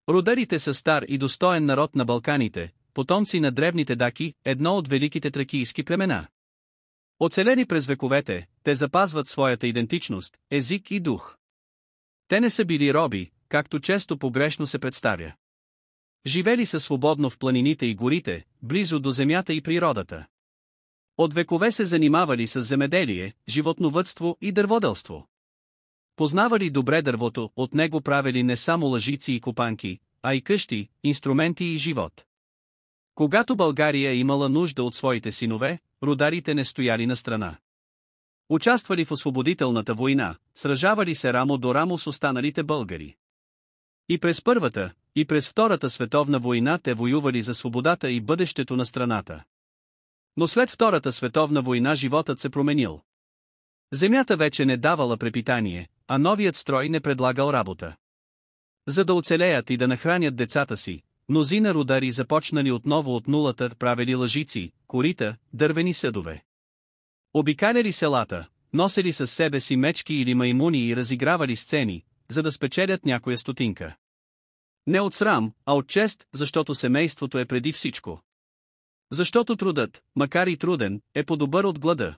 Рударите са стар и достоен народ на Балканите, потомци на древните даки, едно от великите тракийски племена. Оцелени през вековете, те запазват своята идентичност, език и дух. Те не са били роби, както често погрешно се представя. Живели са свободно в планините и горите, близо до земята и природата. От векове се занимавали с земеделие, животновъдство и дърводелство. Познавали добре дървото, от него правили не само лъжици и копанки, а и къщи, инструменти и живот. Когато България имала нужда от своите синове, рударите не стояли на страна. Участвали в освободителната война, сражавали се рамо до рамо с останалите българи. И през Първата, и през Втората световна война те воювали за свободата и бъдещето на страната. Но след Втората световна война животът се променил. Земята вече не давала препитание, а новият строй не предлагал работа. За да оцелеят и да нахранят децата си, мнозина рудари започнали отново от нулата, правили лъжици, корита, дървени съдове. Обикаляли селата, носели със себе си мечки или маймуни и разигравали сцени, за да спечелят някоя стотинка. Не от срам, а от чест, защото семейството е преди всичко. Защото трудът, макар и труден, е по-добър от глада.